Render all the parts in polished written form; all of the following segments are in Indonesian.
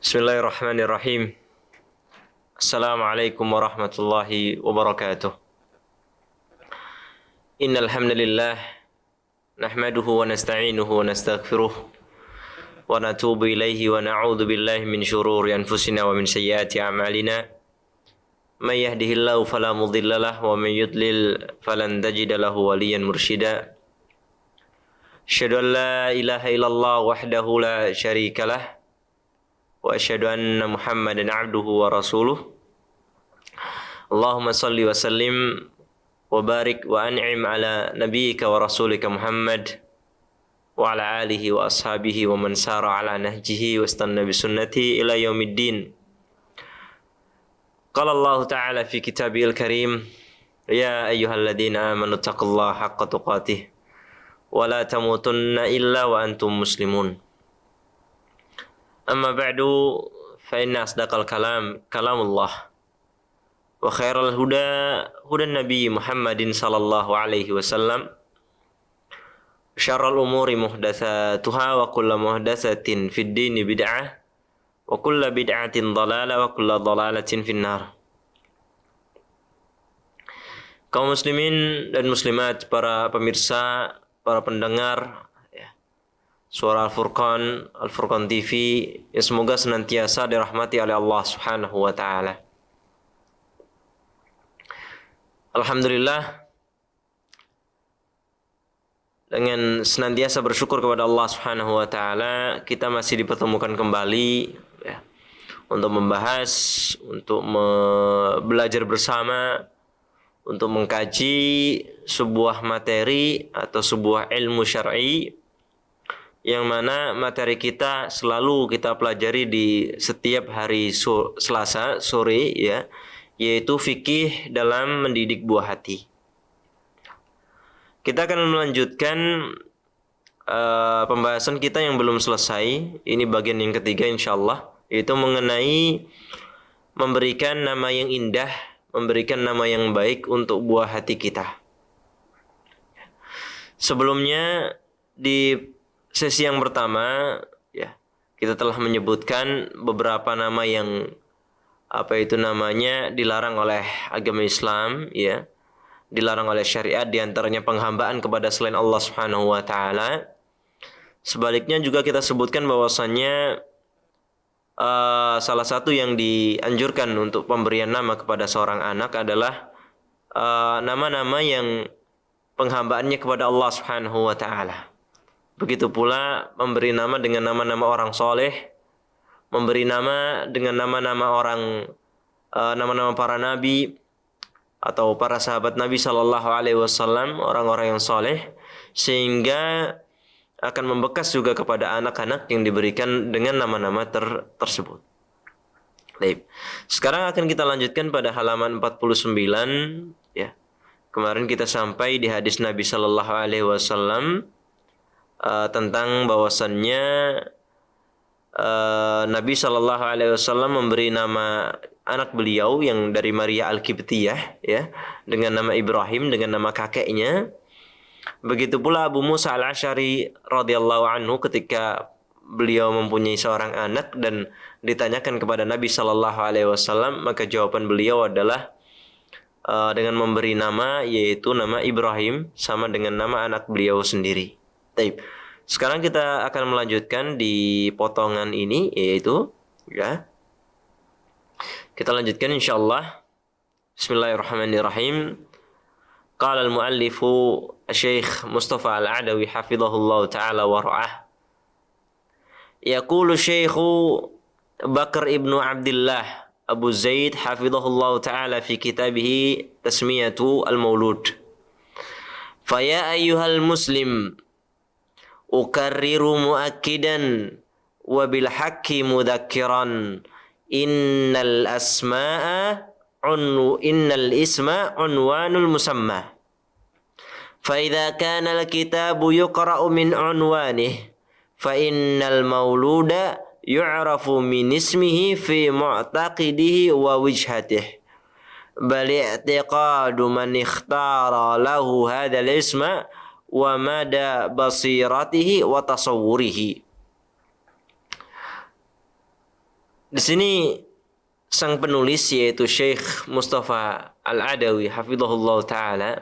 Bismillahirrahmanirrahim. Assalamualaikum warahmatullahi wabarakatuh. Innal hamdalillah nahmaduhu wa nasta'inuhu wa nastaghfiruh wa natubu ilaihi wa na'udzu billahi min syururi anfusina wa min sayyiati a'malina. May yahdihillahu fala mudhillalah wa may yudlil falan tajida lahu waliyan mursyida. Asyhadu an la ilaha illallah wahdahu la syarikalah wa asyhadu anna Muhammadan abduhu wa rasuluh. Allahumma salli wa sallim wa barik wa an'im ala nabiyyika wa rasulika Muhammad wa ala alihi wa ashabihi wa man sara ala nahjihi wa istanna bi sunnati ila yaumiddin. Qala Allah ta'ala fi kitabihil karim, ya ayyuhalladzina amanu taqullaha haqqa tuqatih wa la tamutunna illa wa antum muslimun. Amma ba'du, fa inna asdaqal kalamullah wa khairal hudan nabi Muhammadin sallallahu alaihi wasallam, syarrul umuri muhdatsatuha wa kullu muhdatsatin fid dini bid'ah wa kullu bid'atin dhalalah wa kullu dhalalatin finnar. Kaum muslimin dan muslimat, para pemirsa, para pendengar Suara Al-Furqan TV, yang semoga senantiasa dirahmati oleh Allah Subhanahu wa taala. Alhamdulillah, dengan senantiasa bersyukur kepada Allah Subhanahu wa taala, kita masih dipertemukan kembali untuk membahas, untuk belajar bersama, untuk mengkaji sebuah materi atau sebuah ilmu syar'i yang mana materi kita selalu kita pelajari di setiap hari Selasa sore, yaitu fikih dalam mendidik buah hati. Kita akan melanjutkan pembahasan kita yang belum selesai. Ini bagian yang ketiga insyaallah, yaitu mengenai memberikan nama yang indah, memberikan nama yang baik untuk buah hati kita. Sebelumnya di sesi yang pertama, kita telah menyebutkan beberapa nama yang dilarang oleh agama Islam, dilarang oleh syariat, diantaranya penghambaan kepada selain Allah Subhanahu wa taala. Sebaliknya juga kita sebutkan bahwasannya salah satu yang dianjurkan untuk pemberian nama kepada seorang anak adalah nama-nama yang penghambaannya kepada Allah Subhanahu wa taala. Begitu pula memberi nama dengan nama-nama orang soleh, memberi nama dengan nama-nama nama-nama para nabi atau para sahabat Nabi Sallallahu Alaihi Wasallam, orang-orang yang soleh, sehingga akan membekas juga kepada anak-anak yang diberikan dengan nama-nama tersebut. Baik. Sekarang akan kita lanjutkan pada halaman 49. Kemarin kita sampai di hadis Nabi Sallallahu Alaihi Wasallam tentang bahwasannya Nabi Shallallahu Alaihi Wasallam memberi nama anak beliau yang dari Maria Al-Qibtiyah, dengan nama Ibrahim, dengan nama kakeknya. Begitu pula Abu Musa Al-Asy'ari radhiyallahu anhu, ketika beliau mempunyai seorang anak dan ditanyakan kepada Nabi Shallallahu Alaihi Wasallam, maka jawaban beliau adalah dengan memberi nama, yaitu nama Ibrahim, sama dengan nama anak beliau sendiri. Baik. Sekarang kita akan melanjutkan di potongan ini, yaitu kita lanjutkan insyaallah. Bismillahirrahmanirrahim. Qala al-muallifu Syekh Mustafa Al-Adawi hafizahullah taala wa ra'ah. Yaqulu Syekh Bakr ibnu Abdullah Abu Zaid hafizahullah taala fi kitabih Tasmiyatu al-Maulud. Fa ya ayyuhal muslim ukarriru muakkidan wa bil haqqi mudakkiran innal isma unwanul musamma fa idza kana al kitabu yuqra'u min unwanihi fa innal mauluda yu'rafu min ismihi fi mu'taqidihi wa wijhatihi bal i'tiqadu man ikhtara lahu hadzal isma wa mada basiratihi wa tasawwurihi. Di sini sang penulis yaitu Syekh Mustafa Al-Adawi hafizahullah taala,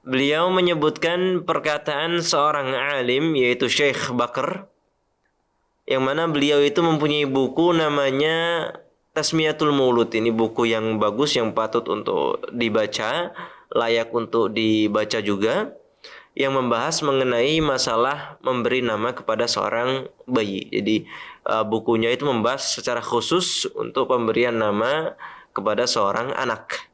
beliau menyebutkan perkataan seorang alim yaitu Syekh Bakr, yang mana beliau itu mempunyai buku namanya Tasmiyatul Maulud. Ini buku yang bagus, yang patut untuk dibaca, layak untuk dibaca juga, yang membahas mengenai masalah memberi nama kepada seorang bayi. Jadi bukunya itu membahas secara khusus untuk pemberian nama kepada seorang anak.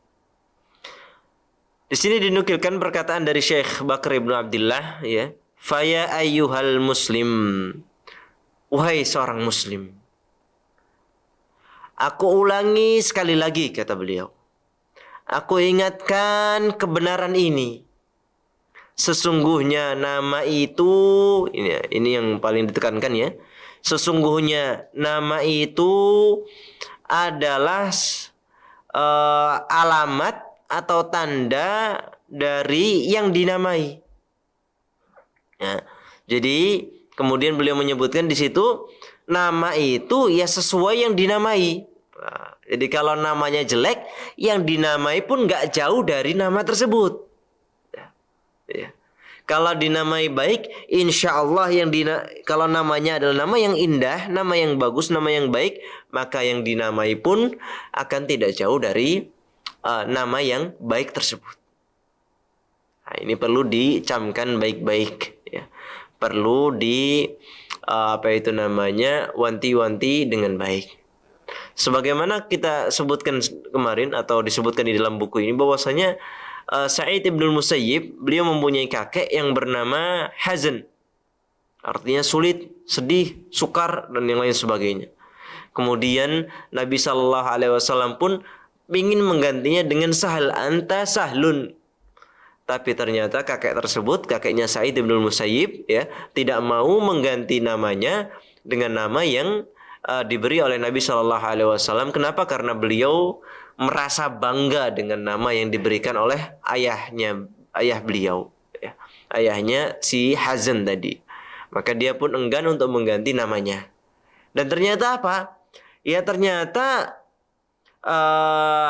Di sini dinukilkan perkataan dari Syekh Bakr ibn Abdullah, ya. Faya ayyuhal muslim, wahai seorang muslim. Aku ulangi sekali lagi, kata beliau. Aku ingatkan kebenaran ini. Sesungguhnya nama itu, ini yang paling ditekankan ya. Sesungguhnya nama itu adalah alamat atau tanda dari yang dinamai. Ya, jadi kemudian beliau menyebutkan di situ nama itu ya sesuai yang dinamai. Nah, jadi kalau namanya jelek, yang dinamai pun nggak jauh dari nama tersebut. Ya. Kalau dinamai baik, insya Allah kalau namanya adalah nama yang indah, nama yang bagus, nama yang baik, maka yang dinamai pun akan tidak jauh dari nama yang baik tersebut. Nah, ini perlu dicamkan baik-baik, ya. Perlu wanti-wanti dengan baik. Sebagaimana kita sebutkan kemarin atau disebutkan di dalam buku ini bahwasanya Sa'id ibn Musayyib, beliau mempunyai kakek yang bernama Hazan. Artinya sulit, sedih, sukar dan yang lain sebagainya. Kemudian Nabi sallallahu alaihi wasallam pun ingin menggantinya dengan Sahal, anta sahlun. Tapi ternyata kakeknya Sa'id ibn Musayyib, ya, tidak mau mengganti namanya dengan nama yang diberi oleh Nabi sallallahu alaihi wasallam. Kenapa? Karena beliau merasa bangga dengan nama yang diberikan oleh ayah beliau, ya. Ayahnya si Hazan tadi. Maka dia pun enggan untuk mengganti namanya. Dan ternyata apa? Ya ternyata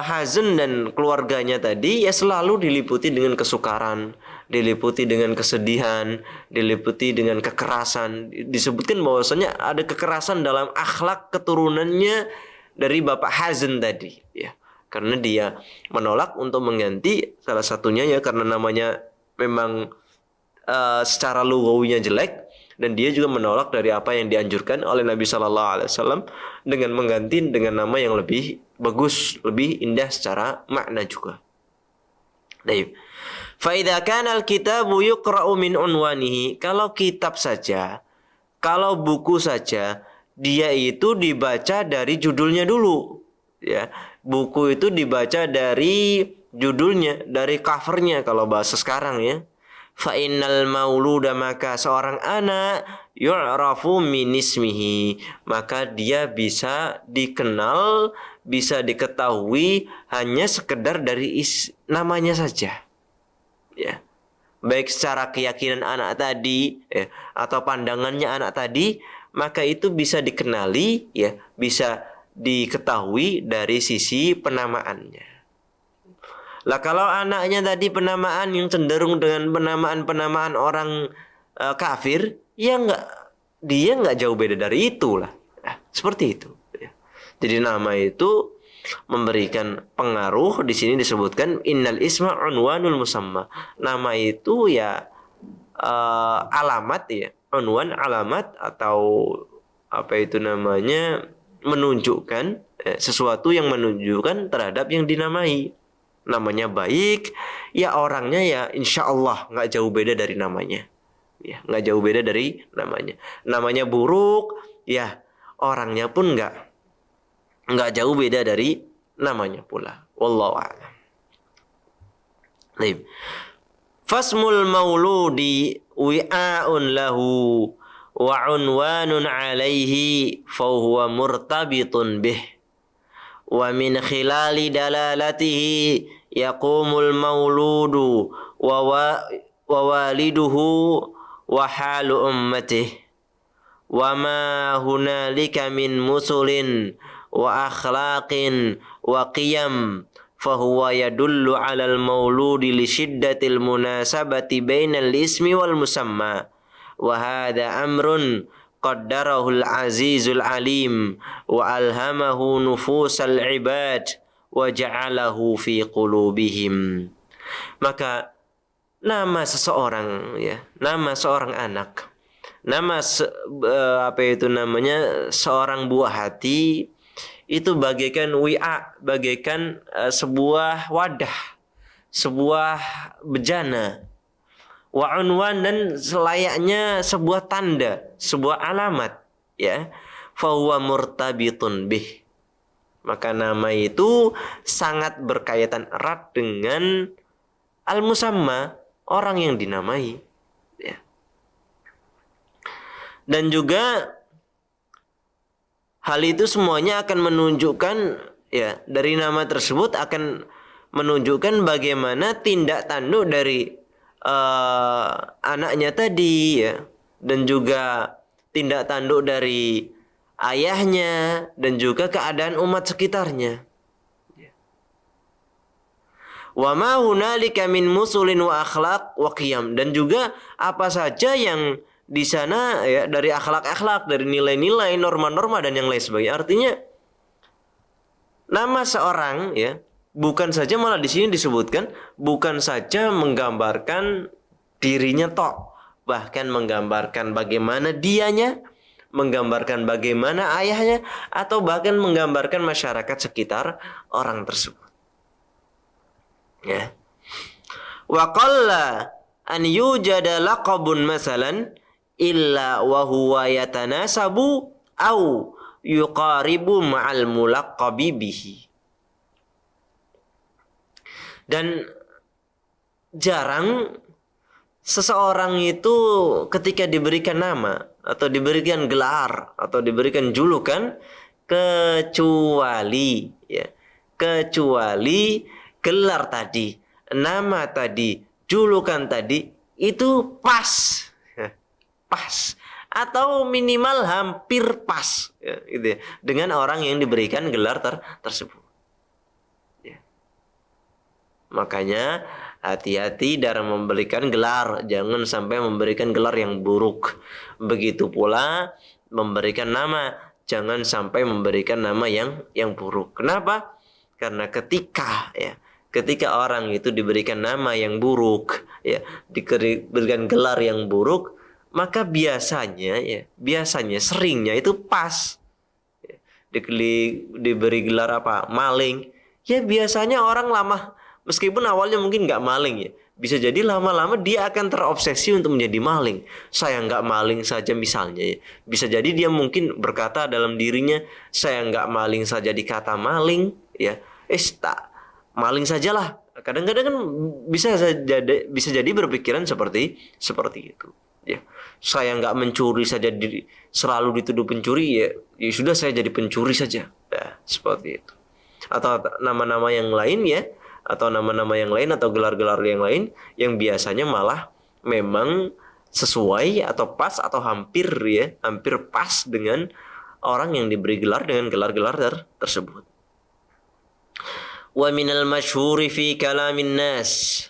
Hazan dan keluarganya tadi ya selalu diliputi dengan kesukaran, diliputi dengan kesedihan, diliputi dengan kekerasan. Disebutkan bahwasanya ada kekerasan dalam akhlak keturunannya dari Bapak Hazan tadi, ya. Karena dia menolak untuk mengganti, salah satunya ya karena namanya memang secara lugawinya jelek, dan dia juga menolak dari apa yang dianjurkan oleh Nabi Sallallahu Alaihi Wasallam dengan mengganti dengan nama yang lebih bagus, lebih indah secara makna juga. Baik. Fa idza kana al-kitabu yuqra'u min unwanihi, kalau kitab saja, kalau buku saja, dia itu dibaca dari judulnya dulu, ya. Buku itu dibaca dari judulnya, dari covernya kalau bahasa sekarang, ya. Fa innal mauluda, maka seorang anak yu'rafu min ismihi, maka dia bisa dikenal, bisa diketahui hanya sekedar dari namanya saja, ya. Baik secara keyakinan anak tadi, ya, atau pandangannya anak tadi, maka itu bisa dikenali, ya, bisa diketahui dari sisi penamaannya. Lah kalau anaknya tadi penamaan yang cenderung dengan penamaan orang kafir, ya dia nggak jauh beda dari itu lah. Seperti itu, ya. Jadi nama itu memberikan pengaruh. Di sini disebutkan innal isma unwanul musamma. Nama itu ya alamat, ya. Unwan alamat atau apa itu namanya, menunjukkan sesuatu yang menunjukkan terhadap yang dinamai. Namanya baik, ya orangnya ya insya Allah nggak jauh beda dari namanya, ya nggak jauh beda dari namanya. Namanya buruk, ya orangnya pun nggak jauh beda dari namanya pula. Wallahu a'lam. Baik. Fasmul mauludi wi'aun lahu wa unwanun alaihi fahuwa murtabitun bih wa min khilali dalalatihi yaqumul mauludu wa waliduhu wa halu ummatih wa ma hunalika min musulin wa akhlaqin wa qiyam fahuwa yadullu 'alal mauludi li shiddatil munasabati bainal ismi wal musamma wa hadha amrun qaddarahul azizul alim wa alhamahu nufusal ibad wa ja'alahu fi qulubihim. Maka nama seseorang ya, nama seorang anak, nama seorang buah hati itu bagaikan wi'a, bagaikan sebuah wadah, sebuah bejana, wa unwan, dan selayaknya sebuah tanda, sebuah alamat, ya. Fahuwa murtabitun bih. Maka nama itu sangat berkaitan erat dengan al-musamma, orang yang dinamai, ya. Dan juga hal itu semuanya akan menunjukkan, ya, dari nama tersebut akan menunjukkan bagaimana tindak tanduk dari anaknya tadi, ya, dan juga tindak tanduk dari ayahnya dan juga keadaan umat sekitarnya. Wa ma hunalika min musulin wa akhlaq wa qiyam, dan juga apa saja yang di sana, ya, dari akhlak-akhlak, dari nilai-nilai, norma-norma dan yang lain sebagainya. Artinya nama seorang, ya, bukan saja, malah di sini disebutkan bukan saja menggambarkan dirinya tok, bahkan menggambarkan bagaimana dianya, menggambarkan bagaimana ayahnya, atau bahkan menggambarkan masyarakat sekitar orang tersebut. Ya. Wa qalla an yujada laqabun masalan illa wa huwa yatanasabu au yuqaribu ma'al mulaqqabi bihi. Dan jarang seseorang itu ketika diberikan nama atau diberikan gelar atau diberikan julukan kecuali, ya, kecuali gelar tadi, nama tadi, julukan tadi itu pas, pas, atau minimal hampir pas, ya, gitu ya, dengan orang yang diberikan gelar tersebut. Ya. Makanya hati-hati dalam memberikan gelar, jangan sampai memberikan gelar yang buruk. Begitu pula memberikan nama, jangan sampai memberikan nama yang buruk. Kenapa? Karena ketika orang itu diberikan nama yang buruk, ya, diberikan gelar yang buruk, maka biasanya, ya, seringnya itu pas, ya, diberi gelar apa, maling, ya biasanya orang lama, meskipun awalnya mungkin nggak maling, ya, bisa jadi lama-lama dia akan terobsesi untuk menjadi maling. Saya nggak maling saja misalnya, ya. Bisa jadi dia mungkin berkata dalam dirinya, saya nggak maling saja dikata maling, ya, tak maling sajalah. Kadang-kadang kan bisa jadi berpikiran seperti itu, ya. Saya nggak mencuri saja selalu dituduh pencuri, ya sudah saya jadi pencuri saja, ya, seperti itu. Atau nama-nama yang lain, ya, atau nama-nama yang lain atau gelar-gelar yang lain yang biasanya malah memang sesuai atau pas atau hampir pas dengan orang yang diberi gelar dengan gelar-gelar tersebut. Wa minal masyhuri fi kalamin nas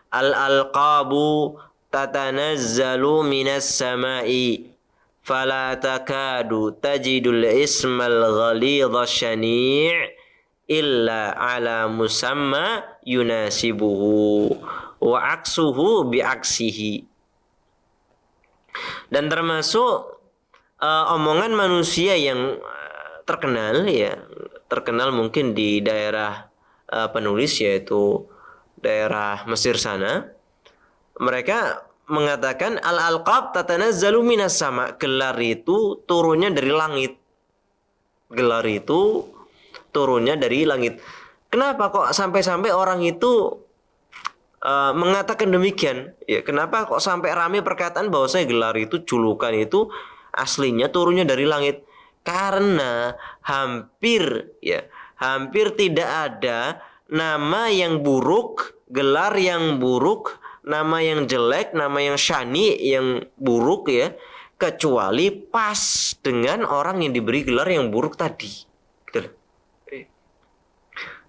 al-alqabu tatanazzalu minas sama'i fala takadu tajidul ismal ghalidha syani' illa ala musamma yunasibuhu wa aksuhu biaksihi. Dan termasuk omongan manusia yang terkenal, ya, terkenal mungkin di daerah penulis, yaitu daerah Mesir sana. Mereka mengatakan al-alqab tatanazzalu minas sama, gelar itu turunnya dari langit. Gelar itu turunnya dari langit. Kenapa kok sampai-sampai orang itu mengatakan demikian? Ya, kenapa kok sampai ramai perkataan bahwa saya gelar itu, julukan itu aslinya turunnya dari langit? Karena hampir tidak ada nama yang buruk, gelar yang buruk, nama yang jelek, nama yang syani, yang buruk, ya, kecuali pas dengan orang yang diberi gelar yang buruk tadi. Gitu loh.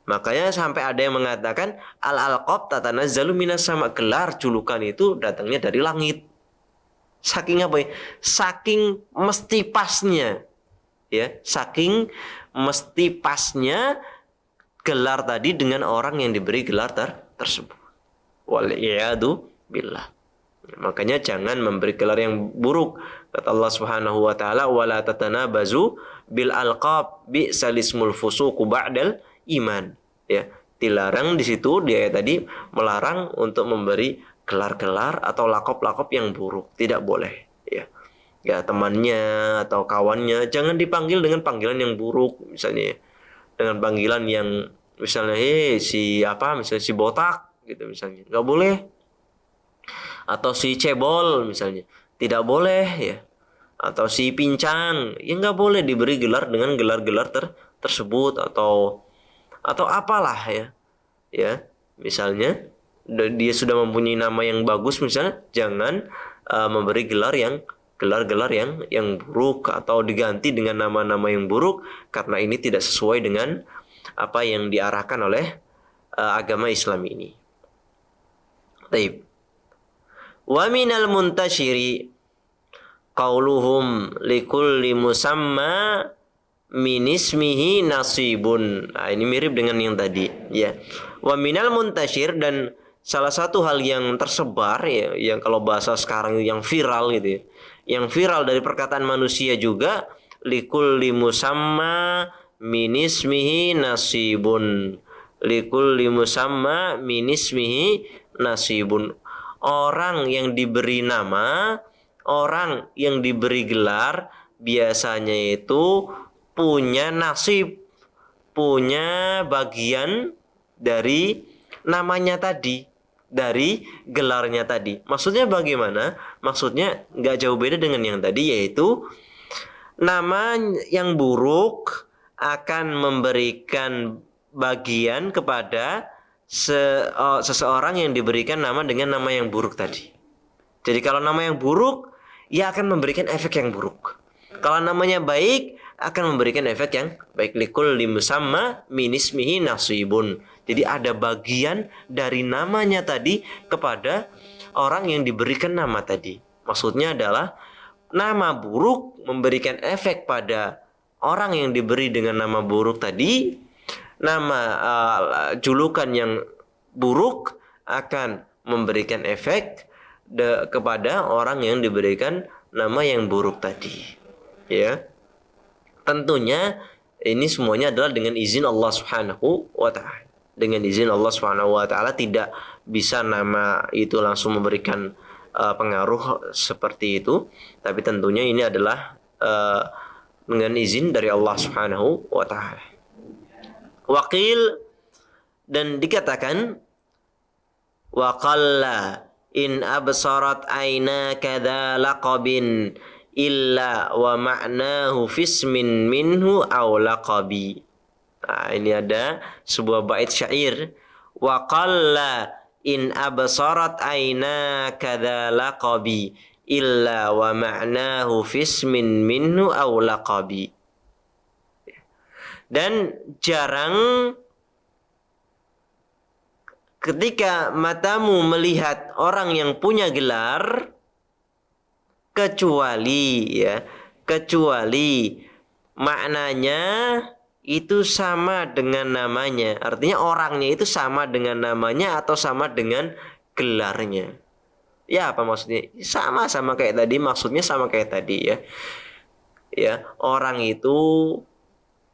Makanya sampai ada yang mengatakan al-alqab tatanazzalu minas sama, gelar julukan itu datangnya dari langit. Saking apa ya? Saking mesti pasnya. Ya, saking mesti pasnya gelar tadi dengan orang yang diberi gelar tersebut. Wal'iyadu billah. Makanya jangan memberi gelar yang buruk. Kata Allah Subhanahu wa taala, wala tatanabazu bil alqab bi'sal ismul fusuqu ba'dal iman. Ya, dilarang di situ dia tadi melarang untuk memberi gelar-gelar atau lakop-lakop yang buruk. Tidak boleh, ya. Ya, temannya atau kawannya jangan dipanggil dengan panggilan yang buruk, misalnya dengan panggilan yang misalnya si apa, misalnya si botak gitu misalnya. Enggak boleh. Atau si cebol misalnya. Tidak boleh, ya. Atau si pincang, ya nggak boleh diberi gelar dengan gelar-gelar tersebut atau apalah, ya misalnya dia sudah mempunyai nama yang bagus misalnya, jangan memberi gelar-gelar yang buruk atau diganti dengan nama-nama yang buruk karena ini tidak sesuai dengan apa yang diarahkan oleh agama Islam ini. Baik. Wa minal muntashiri qauluhum likulli musamma min ismihi nasibun. Nah, ini mirip dengan yang tadi, ya. Wa minal muntashir, dan salah satu hal yang tersebar, ya, yang kalau bahasa sekarang yang viral gitu ya. Yang viral dari perkataan manusia juga, likulli musamma min ismihi nasibun. Likulli musamma min ismihi nasibun. Orang yang diberi nama, orang yang diberi gelar biasanya itu punya nasib, punya bagian dari namanya tadi, dari gelarnya tadi. Maksudnya bagaimana? Maksudnya nggak jauh beda dengan yang tadi, yaitu nama yang buruk akan memberikan bagian kepada seseorang yang diberikan nama dengan nama yang buruk tadi. Jadi kalau nama yang buruk, ia akan memberikan efek yang buruk. Kalau namanya baik, akan memberikan efek yang baik. Likul limusamma min ismihi nasibun. Jadi ada bagian dari namanya tadi kepada orang yang diberikan nama tadi. Maksudnya adalah nama buruk memberikan efek pada orang yang diberi dengan nama buruk tadi. Nama julukan yang buruk akan memberikan efek kepada orang yang diberikan nama yang buruk tadi. Ya. Tentunya ini semuanya adalah dengan izin Allah Subhanahu wa taala. Dengan izin Allah Subhanahu wa taala, tidak bisa nama itu langsung memberikan pengaruh seperti itu, tapi tentunya ini adalah dengan izin dari Allah Subhanahu wa taala. Waqil, dan dikatakan waqalla in absarat aina kadza laqabin illa wa ma'nahu fismin minhu aw laqabi. Nah, ini ada sebuah bait syair, waqalla in absarat aina kadza laqabi illa wa ma'nahu fismin minhu aw laqabi. Dan jarang ketika matamu melihat orang yang punya gelar, kecuali maknanya itu sama dengan namanya. Artinya orangnya itu sama dengan namanya atau sama dengan gelarnya. Ya, apa maksudnya? Sama kayak tadi, maksudnya sama kayak tadi, ya. Ya, orang itu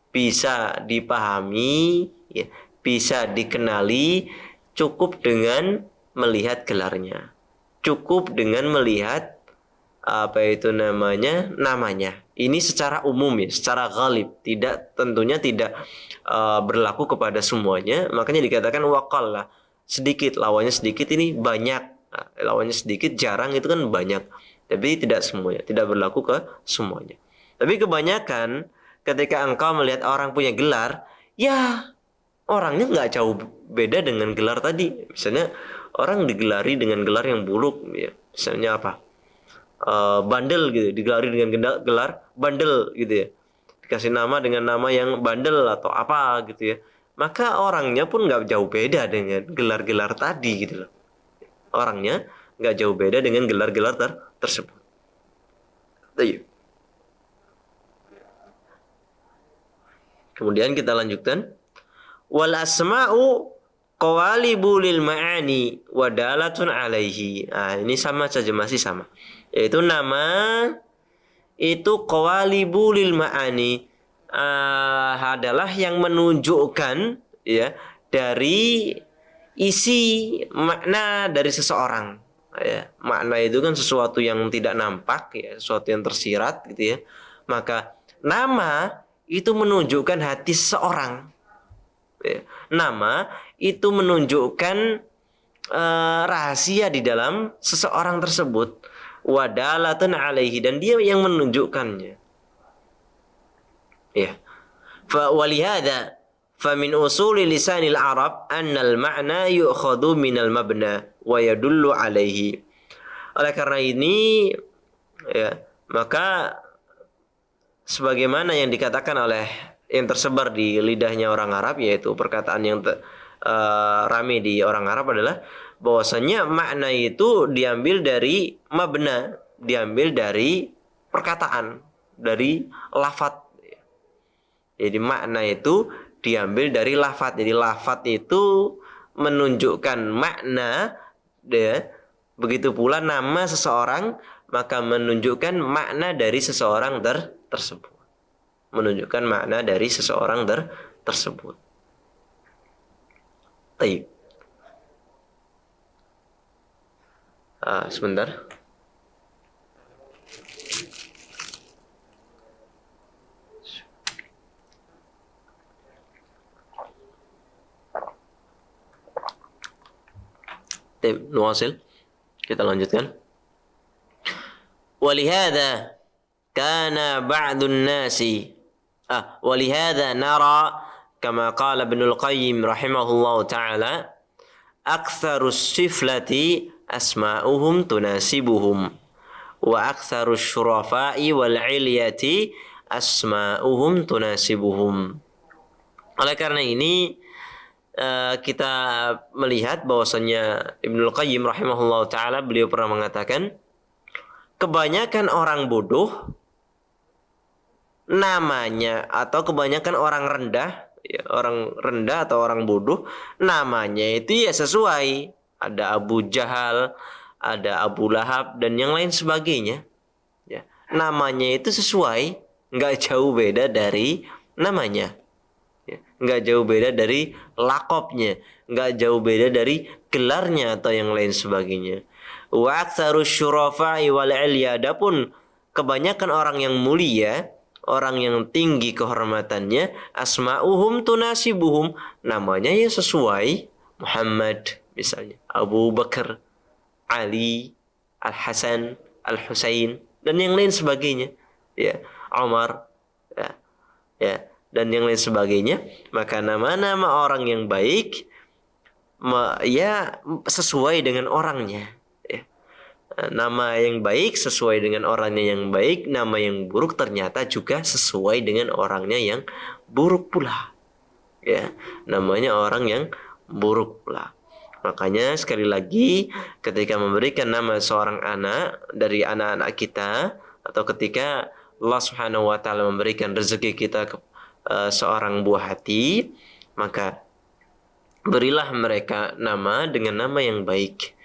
bisa dipahami, ya, bisa dikenali cukup dengan melihat gelarnya. Cukup dengan melihat namanya. Ini secara umum, ya, secara ghalib, tentunya tidak berlaku kepada semuanya. Makanya dikatakan waqallah, sedikit, lawannya sedikit ini banyak. Nah, lawannya sedikit, jarang itu kan banyak. Tapi tidak semuanya, tidak berlaku ke semuanya. Tapi kebanyakan ketika engkau melihat orang punya gelar, ya orangnya nggak jauh beda dengan gelar tadi. Misalnya orang digelari dengan gelar yang buruk, ya. Misalnya apa? bandel gitu, digelari dengan gelar bandel gitu ya, dikasih nama dengan nama yang bandel atau apa gitu ya, maka orangnya pun nggak jauh beda dengan gelar-gelar tadi gitu loh. Orangnya nggak jauh beda dengan gelar-gelar tersebut. Kemudian kita lanjutkan. Wal asma'u qawalibu lil ma'ani wa dalatun alaihi. Nah, ini sama saja, masih sama. Yaitu nama itu qawalibu lil ma'ani, adalah yang menunjukkan ya dari isi makna dari seseorang. Ya, makna itu kan sesuatu yang tidak nampak ya, sesuatu yang tersirat gitu ya. Maka nama itu menunjukkan hati seseorang. Ya. Nama itu menunjukkan rahasia di dalam seseorang tersebut. Wadalatun alaihi, dan dia yang menunjukkannya. Ya. Walihada famin usuli lisanil Arab annal ma'na yu'khadhu minal mabna wa yadullu alaihi. Oleh karena ini ya, maka sebagaimana yang dikatakan oleh yang tersebar di lidahnya orang Arab, yaitu perkataan yang rame di orang Arab adalah bahwasanya makna itu diambil dari mabna, diambil dari perkataan, dari lafadz. Jadi makna itu diambil dari lafadz. Jadi lafadz itu menunjukkan makna, ya. Begitu pula nama seseorang maka menunjukkan makna dari seseorang tersebut. Menunjukkan makna dari seseorang tersebut. Baik. Sebentar. Nuwasil. Kita lanjutkan. Walihada kana ba'dun nasi walihada nara kama qala Ibnul Qayyim rahimahullahu ta'ala aktsarus siflati asma'uhum tunasibuhum wa aktsarus syurafa'i wal 'ilyati asma'uhum tunasibuhum. Oleh karena ini kita melihat bahwasanya Ibnul Qayyim rahimahullahu ta'ala, beliau pernah mengatakan kebanyakan orang bodoh namanya, atau kebanyakan orang rendah ya, orang rendah atau orang bodoh namanya itu ya sesuai, ada Abu Jahal, ada Abu Lahab dan yang lain sebagainya ya. Namanya itu sesuai, nggak jauh beda dari namanya ya. Nggak jauh beda dari lakopnya, nggak jauh beda dari gelarnya atau yang lain sebagainya. Wa aktsarus syurafa'i wal 'ilya, adapun kebanyakan orang yang mulia, orang yang tinggi kehormatannya, asma'uhum tunasibuhum, namanya ya sesuai, Muhammad misalnya, Abu Bakar, Ali, Al-Hasan, Al-Husain dan yang lain sebagainya ya, Umar ya, ya dan yang lain sebagainya. Maka nama-nama orang yang baik ya sesuai dengan orangnya. Nama yang baik sesuai dengan orangnya yang baik, nama yang buruk ternyata juga sesuai dengan orangnya yang buruk pula. Ya, namanya orang yang buruk pula. Makanya sekali lagi ketika memberikan nama seorang anak dari anak-anak kita, atau ketika Allah Subhanahu wa taala memberikan rezeki kita ke seorang buah hati, maka berilah mereka nama dengan nama yang baik.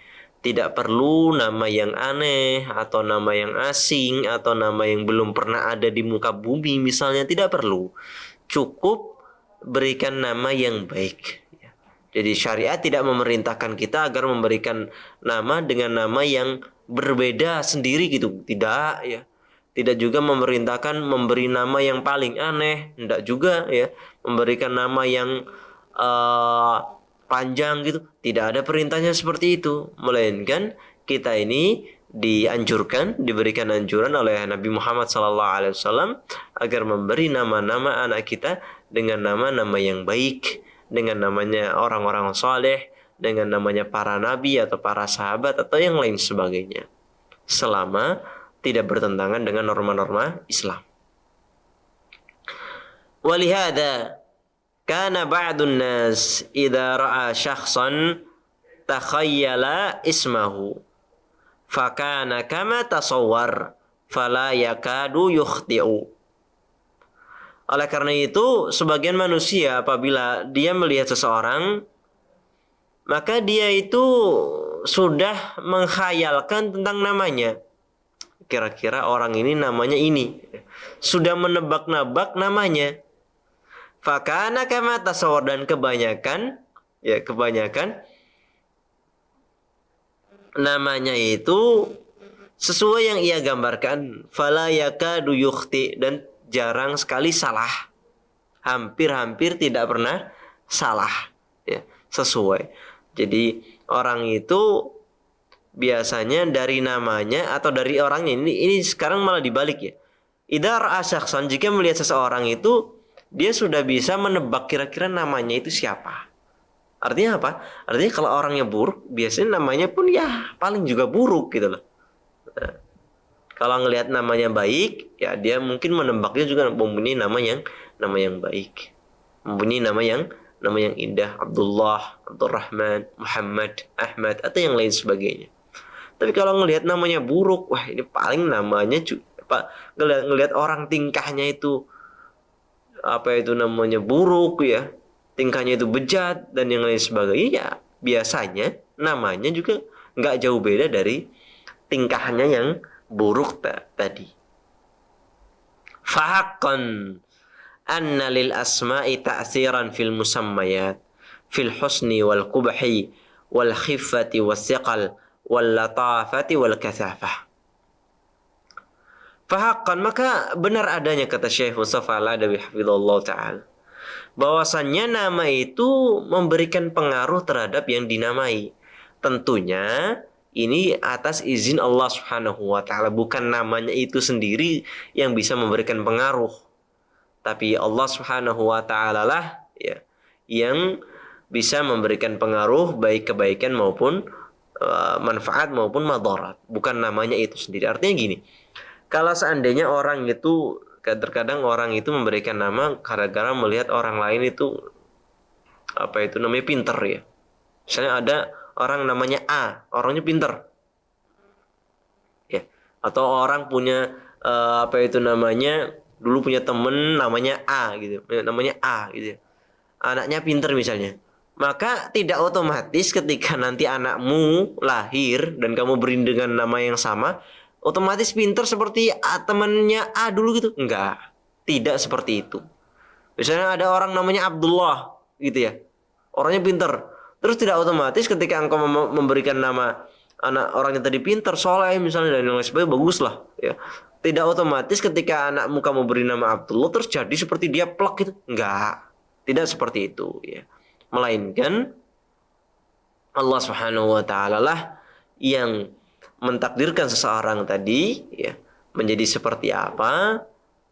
Tidak perlu nama yang aneh, atau nama yang asing, atau nama yang belum pernah ada di muka bumi misalnya, tidak perlu. Cukup berikan nama yang baik. Jadi syariat tidak memerintahkan kita agar memberikan nama dengan nama yang berbeda sendiri gitu. Tidak ya. Tidak juga memerintahkan memberi nama yang paling aneh. Tidak juga ya. Memberikan nama yang panjang gitu, tidak ada perintahnya seperti itu, melainkan kita ini dianjurkan, diberikan anjuran oleh Nabi Muhammad SAW agar memberi nama-nama anak kita dengan nama-nama yang baik, dengan namanya orang-orang saleh, dengan namanya para nabi atau para sahabat atau yang lain sebagainya. Selama tidak bertentangan dengan norma-norma Islam. Walihada kana ba'dun nas idza ra'a syakhsan takhayyala ismahu fakana kama tasawwar fala yakadu yukhti'u. Oleh karena itu, sebagian manusia apabila dia melihat seseorang, maka dia itu sudah menghayalkan tentang namanya. Kira-kira orang ini namanya ini. Sudah menebak-nebak namanya. Fakana kama tasawwar, dan kebanyakan namanya itu sesuai yang ia gambarkan. Fala yakadu yukhti, dan jarang sekali salah. Hampir-hampir tidak pernah salah. Ya, sesuai. Jadi orang itu biasanya dari namanya atau dari orangnya. Ini sekarang malah dibalik ya. Idza ra'a syakhsan, jika melihat seseorang itu, dia sudah bisa menebak kira-kira namanya itu siapa. Artinya apa? Artinya kalau orangnya buruk, biasanya namanya pun ya paling juga buruk gitu loh. Nah, kalau ngelihat namanya baik, ya dia mungkin menebaknya juga mempunyai nama yang baik. Mempunyai nama yang indah, Abdullah, Abdurrahman, Muhammad, Ahmad, atau yang lain sebagainya. Tapi kalau ngelihat namanya buruk, wah ini paling namanya ngelihat orang tingkahnya itu buruk ya, tingkahnya itu bejat dan yang lain sebagainya, ya biasanya namanya juga nggak jauh beda dari tingkahnya yang buruk tadi. Fahaqqan anna lil asma'i ta'siran fil musammayat fil husni wal qubhi wal khiffati was siqal wal latafati wal kathafah. Fahaqqan, maka benar adanya, kata Syekh Mustafa Al-Adawi hafizallahu ta'ala, bahwasannya nama itu memberikan pengaruh terhadap yang dinamai. Tentunya ini atas izin Allah Subhanahu wa ta'ala, bukan namanya itu sendiri yang bisa memberikan pengaruh. Tapi Allah Subhanahu wa ta'ala lah ya yang bisa memberikan pengaruh baik kebaikan maupun manfaat maupun madarat, bukan namanya itu sendiri. Artinya gini, kalau seandainya orang itu, terkadang orang itu memberikan nama gara-gara melihat orang lain itu namanya pinter ya. Misalnya ada orang namanya A, orangnya pinter. Ya. Atau orang punya dulu punya temen namanya A gitu. Namanya A gitu ya. Anaknya pinter misalnya. Maka tidak otomatis ketika nanti anakmu lahir dan kamu beri dengan nama yang sama, otomatis pinter seperti temannya A dulu gitu. Enggak. Tidak seperti itu. Misalnya ada orang namanya Abdullah gitu ya. Orangnya pinter. Terus tidak otomatis ketika engkau memberikan nama anak orangnya tadi pinter, soleh misalnya dan lain sebagainya, bagus lah ya. Tidak otomatis ketika anakmu kamu beri nama Abdullah terus jadi seperti dia plek gitu. Enggak. Tidak seperti itu ya. Melainkan Allah Subhanahu wa ta'ala lah yang mentakdirkan seseorang tadi ya menjadi seperti apa,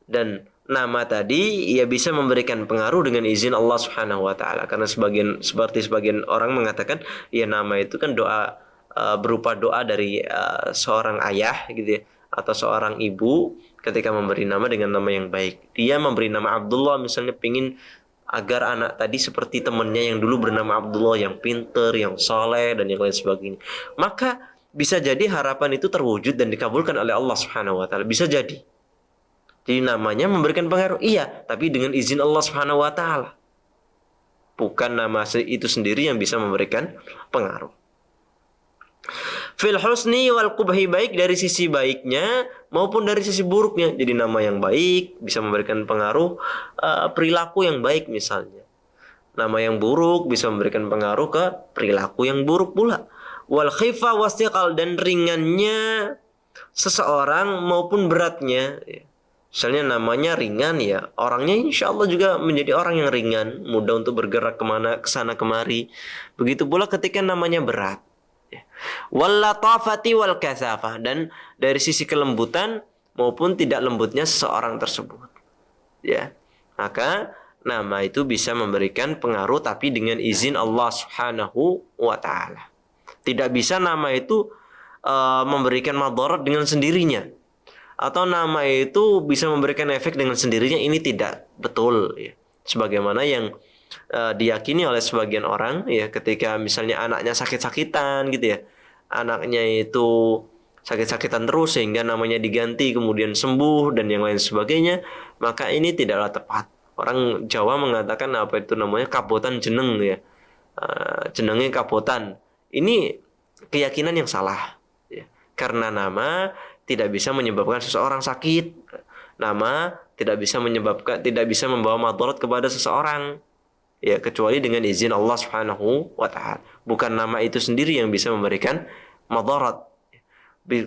dan nama tadi ia bisa memberikan pengaruh dengan izin Allah Subhanahu wa ta'ala. Karena sebagian orang mengatakan ya nama itu kan doa, berupa doa dari seorang ayah gitu ya, atau seorang ibu ketika memberi nama dengan nama yang baik. Dia memberi nama Abdullah misalnya pingin agar anak tadi seperti temannya yang dulu bernama Abdullah, yang pinter, yang soleh dan yang lain sebagainya. Maka bisa jadi harapan itu terwujud dan dikabulkan oleh Allah Subhanahu wa ta'ala. Bisa jadi. Jadi namanya memberikan pengaruh. Iya, tapi dengan izin Allah Subhanahu wa ta'ala. Bukan nama itu sendiri yang bisa memberikan pengaruh. Fil husni wal qubhi, baik dari sisi baiknya maupun dari sisi buruknya. Jadi nama yang baik bisa memberikan pengaruh perilaku yang baik misalnya. Nama yang buruk bisa memberikan pengaruh ke perilaku yang buruk pula. Wal khifa wastiqal, dan ringannya seseorang maupun beratnya. Misalnya namanya ringan ya, orangnya insya Allah juga menjadi orang yang ringan, mudah untuk bergerak kesana kemari. Begitu pula ketika namanya berat. Wal latafati wal kasafah, dan dari sisi kelembutan maupun tidak lembutnya seseorang tersebut. Ya, maka nama itu bisa memberikan pengaruh tapi dengan izin Allah Subhanahu wa ta'ala. Tidak bisa nama itu memberikan madarat dengan sendirinya. atau nama itu bisa memberikan efek dengan sendirinya, ini tidak betul ya. Sebagaimana yang diyakini oleh sebagian orang ya, ketika misalnya anaknya sakit-sakitan gitu ya, anaknya itu sakit-sakitan terus sehingga namanya diganti kemudian sembuh dan yang lain sebagainya, maka ini tidaklah tepat. Orang Jawa mengatakan apa itu namanya kabotan jeneng ya, jenengnya kabotan. Ini keyakinan yang salah ya. Karena nama tidak bisa menyebabkan seseorang sakit, nama tidak bisa membawa madarat kepada seseorang ya, kecuali dengan izin Allah Subhanahu wa taala. Bukan nama itu sendiri yang bisa memberikan madarat,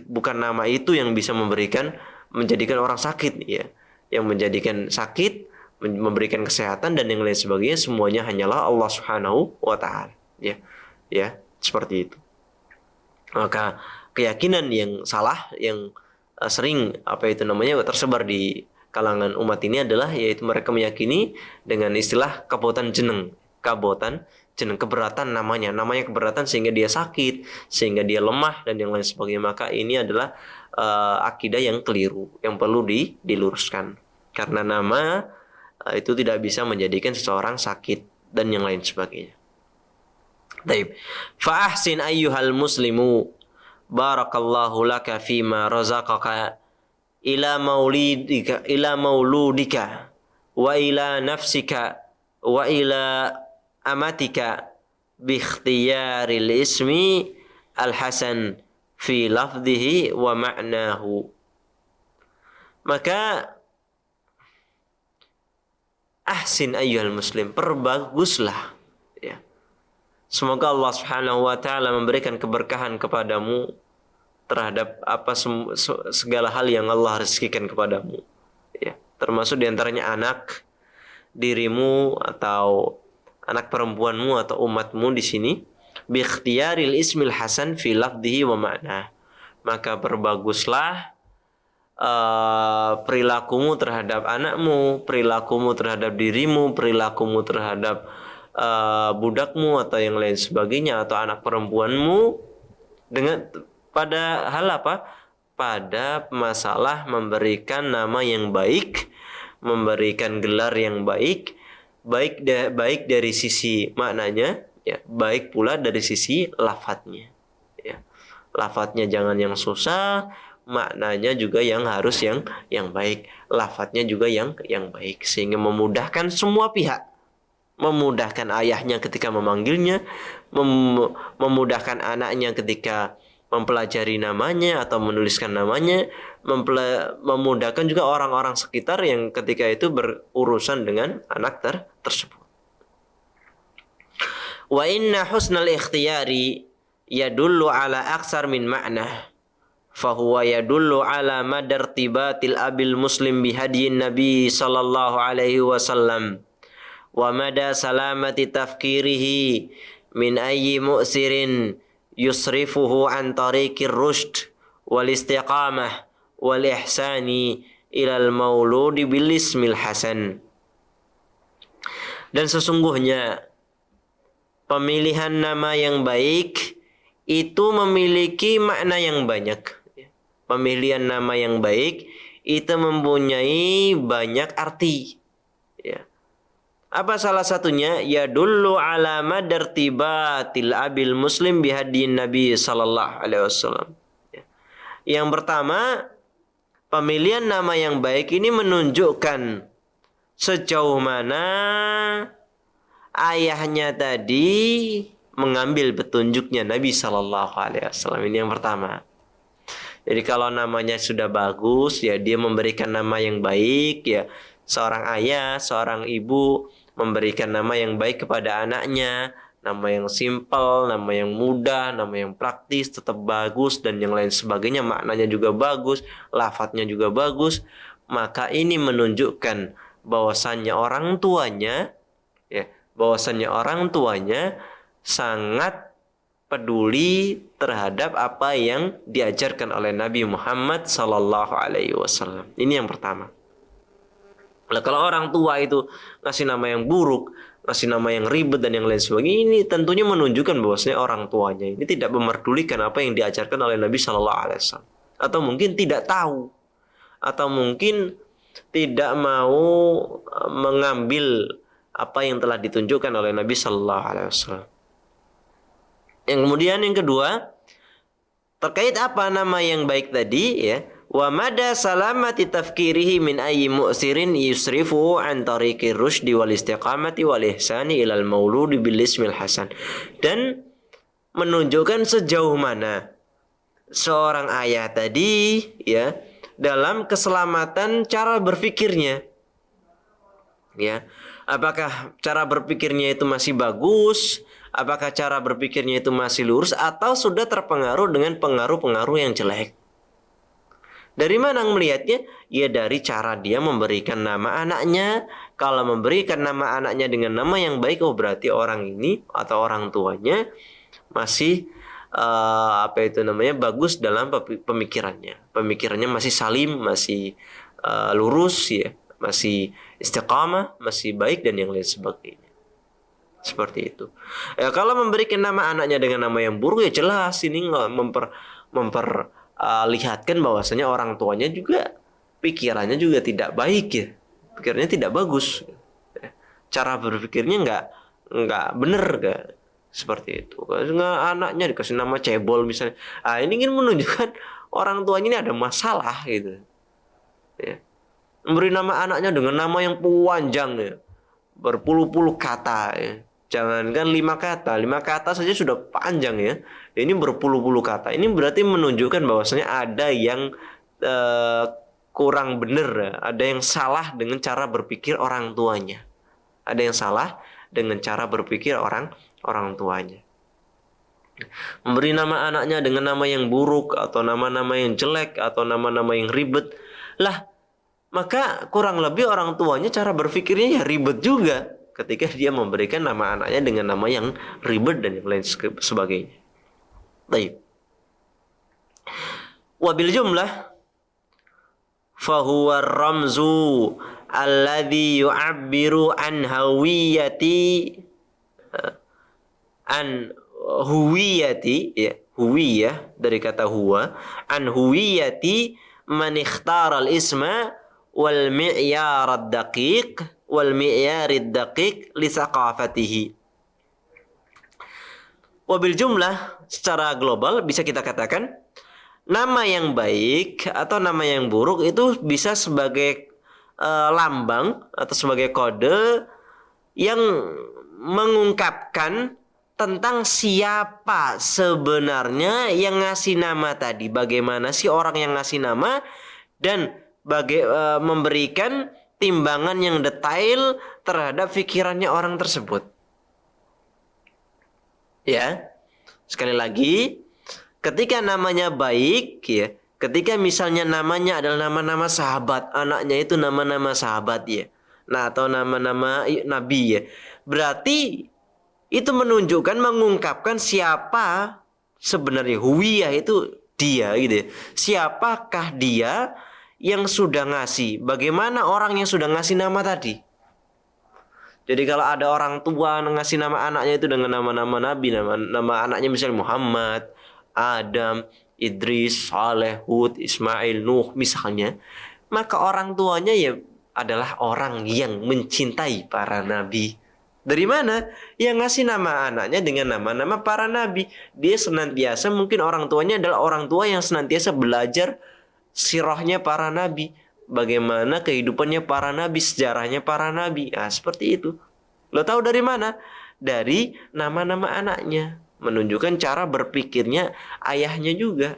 bukan nama itu yang bisa menjadikan orang sakit ya. Yang menjadikan sakit, memberikan kesehatan dan yang lain sebagainya, semuanya hanyalah Allah Subhanahu wa taala ya. Ya, seperti itu. Maka keyakinan yang salah yang sering tersebar di kalangan umat ini adalah yaitu mereka meyakini dengan istilah kabotan jeneng, keberatan namanya keberatan sehingga dia sakit, sehingga dia lemah dan yang lain sebagainya. Maka ini adalah akidah yang keliru yang perlu diluruskan, karena nama itu tidak bisa menjadikan seseorang sakit dan yang lain sebagainya. Baik. Fa ahsin ayyuhal muslimu barakallahu laka fima razaqaka ila mauludika wa ila nafsika wa ila amatika bi ikhtiyaril ismi al-hasan fi lafdhihi wa ma'nahu. Maka ahsin ayyuhal muslim, perbaguslah ya. Semoga Allah Subhanahu wa taala memberikan keberkahan kepadamu terhadap segala hal yang Allah rezekikan kepadamu ya, termasuk diantaranya anak dirimu atau anak perempuanmu atau umatmu di sini, bi ikhtiyaril ismil hasan fi lafdhihi wa ma'na. Maka berbaguslah perilakumu terhadap anakmu, perilakumu terhadap dirimu, perilakumu terhadap budakmu atau yang lain sebagainya, atau anak perempuanmu, dengan pada hal apa? Pada masalah memberikan nama yang baik, memberikan gelar yang baik, baik dari sisi maknanya, ya, baik pula dari sisi lafadznya. Ya. Lafadznya jangan yang susah, maknanya juga yang harus yang baik, lafadznya juga yang baik, sehingga memudahkan semua pihak. Memudahkan ayahnya ketika memanggilnya, memudahkan anaknya ketika mempelajari namanya atau menuliskan namanya, memudahkan juga orang-orang sekitar yang ketika itu berurusan dengan anak tersebut. Wa inna husnal ikhtiyari yadullu ala aksar min ma'nah, fahuwa yadullu ala madartibatil abil muslim bihadiyin nabi sallallahu alaihi wasallam wa mada salamati tafkirihi min ayyi mu'sirin yusrifuhu an tariqir rushd wal istiqamah wal ihsani ilal mauludi bil ismil hasan. Dan sesungguhnya pemilihan nama yang baik itu memiliki makna yang banyak. Pemilihan nama yang baik itu mempunyai banyak arti ya. Apa salah satunya? Yadullu ala madartibatil abil muslim bihadiyin nabi sallallahu alaihi wasallam. Yang pertama, pemilihan nama yang baik ini menunjukkan sejauh mana ayahnya tadi mengambil petunjuknya Nabi sallallahu alaihi wasallam. Ini yang pertama. Jadi kalau namanya sudah bagus, ya dia memberikan nama yang baik, ya seorang ayah, seorang ibu memberikan nama yang baik kepada anaknya, nama yang simpel, nama yang mudah, nama yang praktis, tetap bagus dan yang lain sebagainya, maknanya juga bagus, lafadznya juga bagus, maka ini menunjukkan bahwasannya orang tuanya sangat peduli terhadap apa yang diajarkan oleh Nabi Muhammad sallallahu alaihi wasallam. Ini yang pertama. Nah, kalau orang tua itu ngasih nama yang buruk, ngasih nama yang ribet dan yang lain sebagainya, ini tentunya menunjukkan bahwasanya orang tuanya ini tidak memerdulikan apa yang diajarkan oleh Nabi Shallallahu Alaihi Wasallam, atau mungkin tidak tahu atau mungkin tidak mau mengambil apa yang telah ditunjukkan oleh Nabi Sallallahu Alaihi Wasallam. Yang kemudian yang kedua, terkait apa nama yang baik tadi, ya, wa mada salamati tafkirihi min ayyi mu'sirin yusrifu an tariqir rusydi wal istiqamati wal ihsani ilal mauludi bil ismil hasan. Dan menunjukkan sejauh mana seorang ayah tadi, ya, dalam keselamatan cara berpikirnya, ya, apakah cara berpikirnya itu masih bagus, apakah cara berpikirnya itu masih lurus, atau sudah terpengaruh dengan pengaruh-pengaruh yang jelek. Dari mana melihatnya? Ya dari cara dia memberikan nama anaknya. Kalau memberikan nama anaknya dengan nama yang baik, oh berarti orang ini atau orang tuanya masih bagus dalam pemikirannya. Pemikirannya masih salim, masih lurus, ya, masih istiqamah, masih baik dan yang lain sebagainya. Seperti itu. Ya, kalau memberikan nama anaknya dengan nama yang buruk, ya jelas ini memperlihatkan bahwasanya orang tuanya juga pikirannya juga tidak baik, ya. Pikirannya tidak bagus. Cara berpikirnya nggak benar, nggak seperti itu. Kalau anaknya dikasih nama cebol misalnya, ini ingin menunjukkan orang tuanya ini ada masalah gitu. Ya. Memberi nama anaknya dengan nama yang panjang, ya, berpuluh-puluh kata, ya. Jangankan 5 kata saja sudah panjang, ya. Ini berpuluh-puluh kata. Ini berarti menunjukkan bahwasanya ada yang kurang benar, ya. Ada yang salah dengan cara berpikir orang tuanya. Ada yang salah dengan cara berpikir orang tuanya. Memberi nama anaknya dengan nama yang buruk atau nama-nama yang jelek atau nama-nama yang ribet, lah, maka kurang lebih orang tuanya cara berpikirnya ya ribet juga ketika dia memberikan nama anaknya dengan nama yang ribet dan yang lain sebagainya. Baik. Wabil jumlah fahuwa ramzu alladhi yu'abbiru an hawiyati ya, huwiyah dari kata huwa, an huwiyati man ikhtara al-isma wal mi'yar ad-daqiq wal mi'yar ad-daqiq li thaqafatihi. Wabil jumlah secara global bisa kita katakan nama yang baik atau nama yang buruk itu bisa sebagai lambang atau sebagai kode yang mengungkapkan tentang siapa sebenarnya yang ngasih nama tadi, bagaimana sih orang yang ngasih nama, dan memberikan timbangan yang detail terhadap pikirannya orang tersebut. Ya, sekali lagi, ketika namanya baik, ya, ketika misalnya namanya adalah nama-nama sahabat, anaknya itu nama-nama sahabat, ya, nah, atau nama-nama nabi, ya, berarti itu menunjukkan, mengungkapkan siapa sebenarnya huwiyah itu dia, gitu ya. Siapakah dia yang sudah ngasih? Bagaimana orang yang sudah ngasih nama tadi? Jadi kalau ada orang tua ngasih nama anaknya itu dengan nama-nama nabi, nama anaknya misalnya Muhammad, Adam, Idris, Saleh, Hud, Ismail, Nuh misalnya, maka orang tuanya ya adalah orang yang mencintai para nabi. Dari mana? Yang ngasih nama anaknya dengan nama-nama para nabi. Dia senantiasa, mungkin orang tuanya adalah orang tua yang senantiasa belajar sirahnya para nabi. Bagaimana kehidupannya para nabi, sejarahnya para nabi. Nah, seperti itu. Lo tahu dari mana? Dari nama-nama anaknya. Menunjukkan cara berpikirnya ayahnya juga.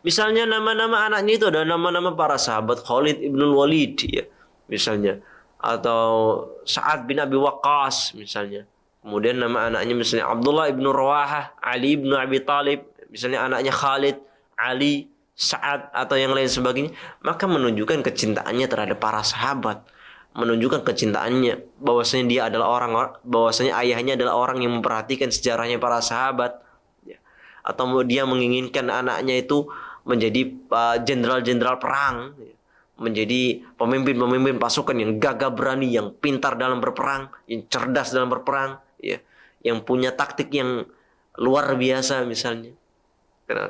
Misalnya nama-nama anaknya itu ada nama-nama para sahabat, Khalid ibn Walid, ya, misalnya. Atau Sa'ad bin Abi Waqqas misalnya. Kemudian nama anaknya misalnya Abdullah ibn Rawahah, Ali ibn Abi Talib, misalnya anaknya Khalid, Ali, Sa'ad atau yang lain sebagainya, maka menunjukkan kecintaannya terhadap para sahabat, menunjukkan kecintaannya bahwasanya dia adalah bahwasanya ayahnya adalah orang yang memperhatikan sejarahnya para sahabat, ya. Atau dia menginginkan anaknya itu menjadi jenderal-jenderal perang, ya, menjadi pemimpin-pemimpin pasukan yang gagah berani, yang pintar dalam berperang, yang cerdas dalam berperang, ya, yang punya taktik yang luar biasa misalnya.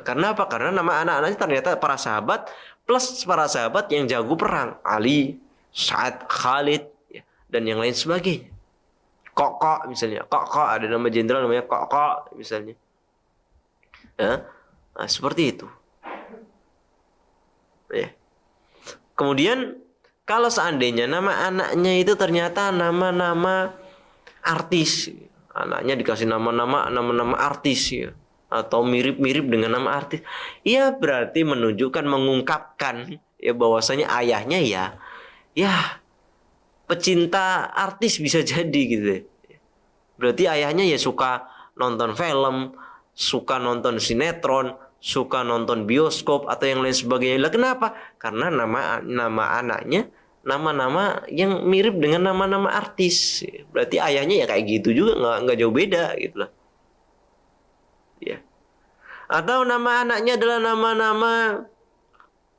Karena apa? Karena nama anak-anaknya ternyata para sahabat plus para sahabat yang jago perang. Ali, Sa'ad, Khalid, ya, dan yang lain sebagainya. Kok misalnya. Kok ada nama jenderal namanya Kok misalnya. Ya. Nah, seperti itu. Ya. Kemudian kalau seandainya nama anaknya itu ternyata nama-nama artis, anaknya dikasih nama-nama artis ya, atau mirip-mirip dengan nama artis, ya berarti menunjukkan mengungkapkan ya bahwasanya ayahnya ya pecinta artis bisa jadi gitu. Berarti ayahnya ya suka nonton film, suka nonton sinetron, suka nonton bioskop atau yang lain sebagainya. Lah kenapa? Karena nama anaknya nama-nama yang mirip dengan nama-nama artis. Berarti ayahnya ya kayak gitu juga, nggak jauh beda gitu lah. Ya. Atau nama anaknya adalah nama-nama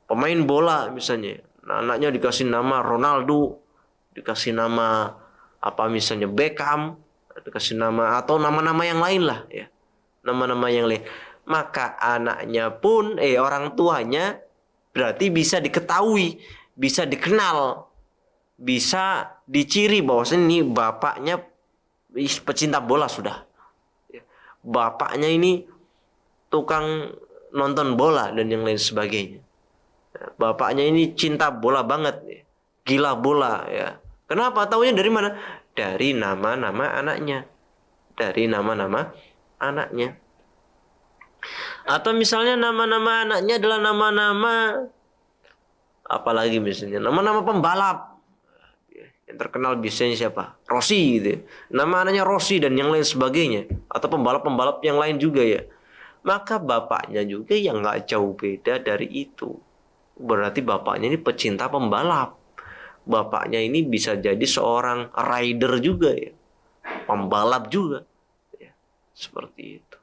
pemain bola misalnya. Nah, anaknya dikasih nama Ronaldo, dikasih nama apa misalnya Beckham, dikasih nama atau nama-nama yang lain lah ya. Nama-nama yang lain. Maka anaknya pun orang tuanya berarti bisa diketahui, bisa dikenal, bisa diciri bahwasanya ini bapaknya pecinta bola sudah. Bapaknya ini tukang nonton bola dan yang lain sebagainya. Bapaknya ini cinta bola banget, gila bola ya. Kenapa? Taunya dari mana? Dari nama-nama anaknya. Dari nama-nama anaknya. Atau misalnya nama-nama anaknya adalah nama-nama apalagi misalnya nama-nama pembalap. Yang terkenal biasanya siapa? Rossi gitu. Nama anaknya Rossi dan yang lain sebagainya. Atau pembalap-pembalap yang lain juga ya. Maka bapaknya juga yang nggak jauh beda dari itu. Berarti bapaknya ini pecinta pembalap. Bapaknya ini bisa jadi seorang rider juga ya. Pembalap juga. Ya, seperti itu.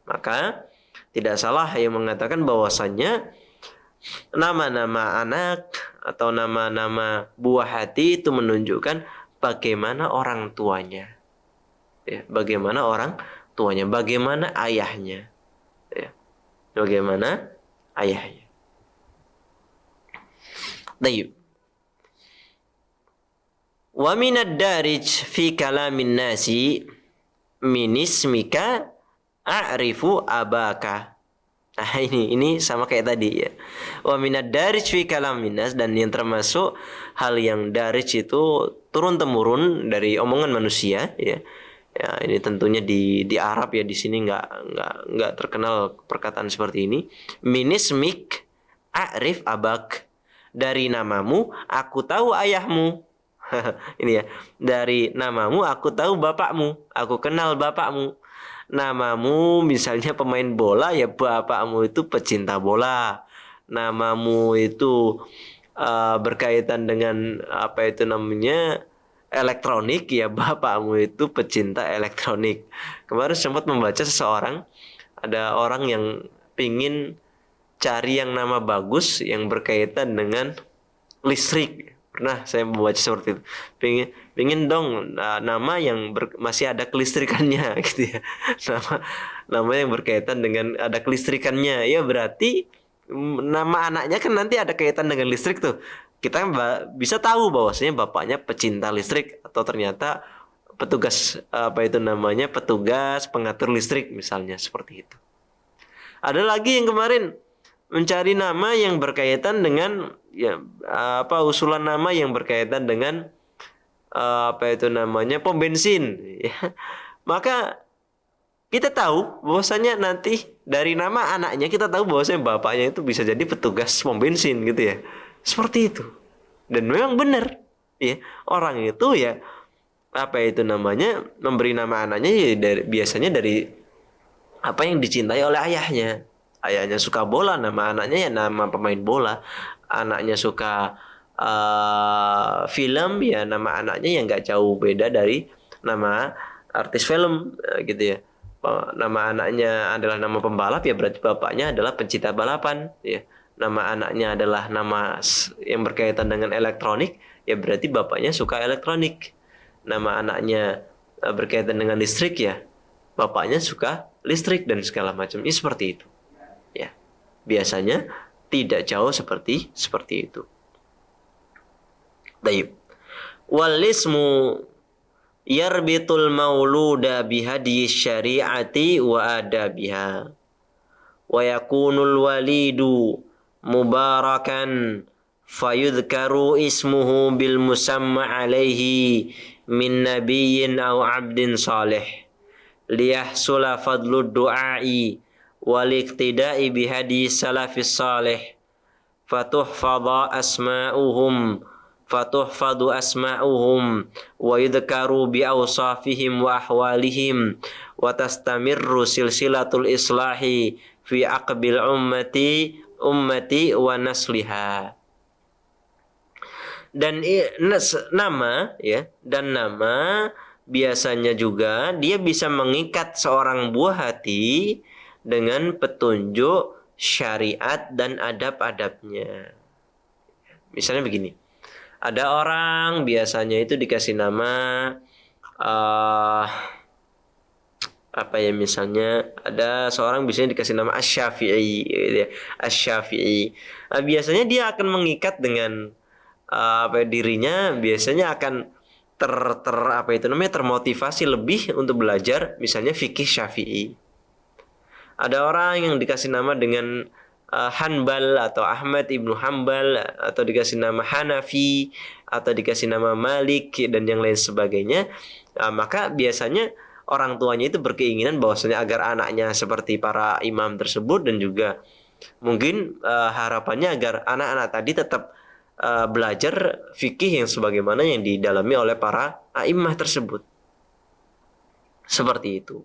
Maka tidak salah yang mengatakan bahwasannya nama-nama anak atau nama-nama buah hati itu menunjukkan bagaimana orang tuanya. Ya, bagaimana orang tuanya, bagaimana ayahnya. Ya, bagaimana ayahnya. Baik. Wa minad darij fi kalamin nasi min ismika a'rifu abaka. Nah ini sama kayak tadi ya. Wa minad darij fi kalamin nas, dan yang termasuk hal yang darij itu turun temurun dari omongan manusia ya. Ya ini tentunya di Arab ya, di sini nggak terkenal perkataan seperti ini. Min ismik a'rif abak. Dari namamu aku tahu ayahmu. Ini ya, dari namamu aku tahu bapakmu, aku kenal bapakmu. Namamu misalnya pemain bola, ya bapakmu itu pecinta bola. Namamu itu berkaitan dengan apa itu namanya elektronik, ya bapakmu itu pecinta elektronik. Kemarin sempat membaca seseorang, ada orang yang pingin cari yang nama bagus yang berkaitan dengan listrik. Pernah saya membaca seperti itu. Pingin dong nama yang masih ada kelistrikannya gitu ya. Nama yang berkaitan dengan ada kelistrikannya. Ya berarti nama anaknya kan nanti ada kaitan dengan listrik tuh. Kita bisa tahu bahwasanya bapaknya pecinta listrik atau ternyata petugas apa itu namanya, petugas pengatur listrik misalnya, seperti itu. Ada lagi yang kemarin mencari nama yang berkaitan dengan ya usulan nama yang berkaitan dengan apa itu namanya pom bensin ya. Maka kita tahu bahwasanya nanti dari nama anaknya kita tahu bahwasanya bapaknya itu bisa jadi petugas pom bensin gitu ya. Seperti itu. Dan memang benar ya, orang itu ya apa itu namanya memberi nama anaknya ya biasanya dari apa yang dicintai oleh ayahnya. Ayahnya suka bola, nama anaknya ya nama pemain bola. Anaknya suka film, ya nama anaknya yang nggak jauh beda dari nama artis film gitu ya. Nama anaknya adalah nama pembalap, ya berarti bapaknya adalah pencinta balapan ya. Nama anaknya adalah nama yang berkaitan dengan elektronik, ya berarti bapaknya suka elektronik. Nama anaknya berkaitan dengan listrik, ya bapaknya suka listrik dan segala macam. Ini seperti itu. biasanya tidak jauh seperti itu. Baik. Wal ismu yarbitul mauluda bihadi syari'ati wa adabiha wa yakunul walidu mubarakan fayudhkaru ismuhu bil musamma alaihi min nabiyyin aw abdin salih liyahsula fadlud du'ai wal iqtida'i bihadi salafis salih fatuhfadha asma'uhum fatuhfadu asma'uhum wa yudhkaru bi awsafihim wa ahwalihim wa tastamirru silsilatul islahi fi aqbil ummati wa nasliha. Dan nama biasanya juga dia bisa mengikat seorang buah hati dengan petunjuk syariat dan adab-adabnya. Misalnya begini. Ada orang biasanya itu dikasih nama misalnya ada seorang biasanya dikasih nama Asy-Syafi'i gitu ya. Asy-Syafi'i. Nah, biasanya dia akan mengikat dengan dirinya biasanya akan termotivasi lebih untuk belajar misalnya fikih Syafi'i. Ada orang yang dikasih nama dengan Hanbal atau Ahmad ibnu Hanbal atau dikasih nama Hanafi atau dikasih nama Malik dan yang lain sebagainya, maka biasanya orang tuanya itu berkeinginan bahwasanya agar anaknya seperti para imam tersebut dan juga mungkin harapannya agar anak-anak tadi tetap belajar fikih yang sebagaimana yang didalami oleh para a'immah tersebut. Seperti itu.